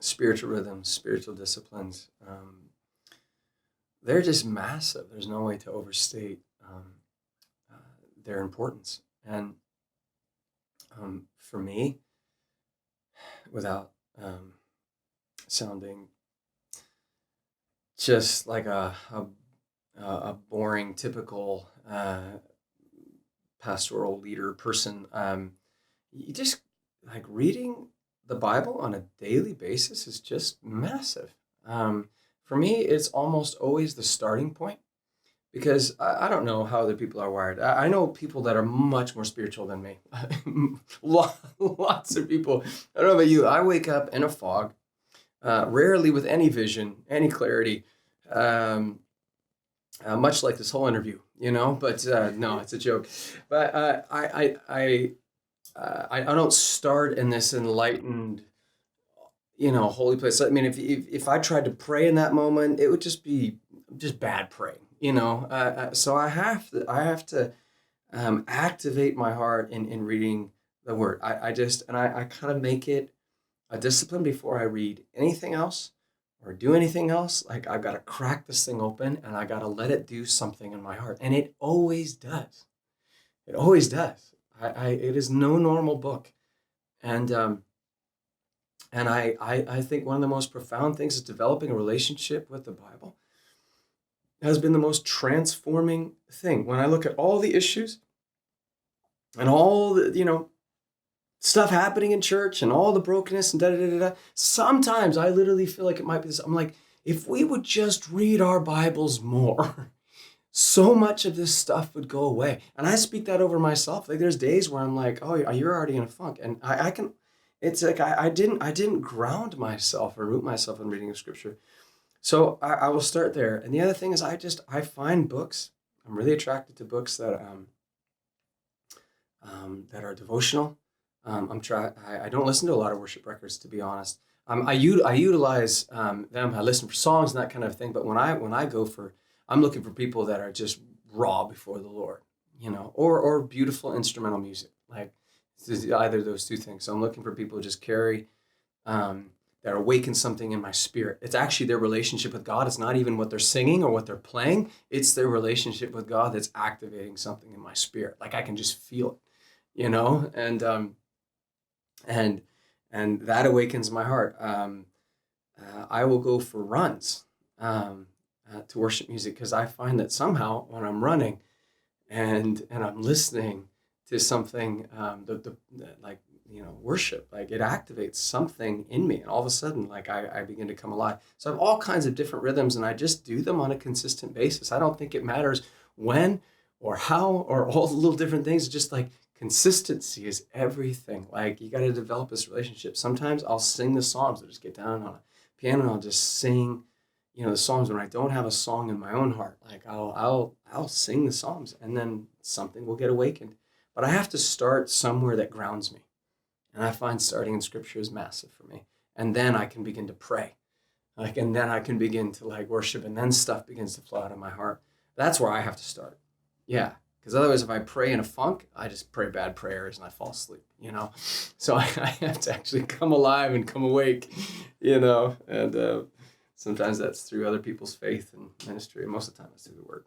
spiritual rhythms, spiritual disciplines, they're just massive. There's no way to overstate uh, their importance. And for me, without sounding just like a boring, typical pastoral leader person, you just like reading the Bible on a daily basis is just massive. For me, it's almost always the starting point because I don't know how other people are wired. I know people that are much more spiritual than me. Lots of people. I don't know about you. I wake up in a fog, rarely with any vision, any clarity, much like this whole interview, but no, it's a joke. But I don't start in this enlightened, holy place. I mean, if I tried to pray in that moment, it would just be just bad praying, So I have to activate my heart in reading the Word. I kind of make it a discipline before I read anything else or do anything else. Like I've got to crack this thing open and I got to let it do something in my heart, and it always does. It always does. It is no normal book, and I think one of the most profound things is developing a relationship with the Bible has been the most transforming thing. When I look at all the issues and all the, stuff happening in church and all the brokenness and da-da-da-da-da, sometimes I literally feel like it might be this. I'm like, if we would just read our Bibles more, so much of this stuff would go away. And I speak that over myself. Like there's days where I'm like, oh, you're already in a funk. And I can, it's like, I didn't ground myself or root myself in reading of Scripture. So I will start there. And the other thing is I find books. I'm really attracted to books that are devotional. I don't listen to a lot of worship records, to be honest. I utilize them. I listen for songs and that kind of thing. But when I go I'm looking for people that are just raw before the Lord, or beautiful instrumental music. Like either of those two things. So I'm looking for people who just carry that awaken something in my spirit. It's actually their relationship with God. It's not even what they're singing or what they're playing. It's their relationship with God that's activating something in my spirit. Like I can just feel it, and that awakens my heart. I will go for runs to worship music because I find that somehow when I'm running and I'm listening to something, like worship, like it activates something in me, and all of a sudden, like I begin to come alive. So I have all kinds of different rhythms, and I just do them on a consistent basis. I don't think it matters when or how or all the little different things. It's just like consistency is everything. Like you got to develop this relationship. Sometimes I'll sing the Psalms. I'll just get down on a piano and I'll just sing, the Psalms when I don't have a song in my own heart. Like I'll sing the Psalms, and then something will get awakened. But I have to start somewhere that grounds me. And I find starting in Scripture is massive for me. And then I can begin to pray. And then I can begin to worship, and then stuff begins to flow out of my heart. That's where I have to start. Yeah. Because otherwise, if I pray in a funk, I just pray bad prayers and I fall asleep, So I have to actually come alive and come awake, and sometimes that's through other people's faith and ministry. And most of the time it's through the Word.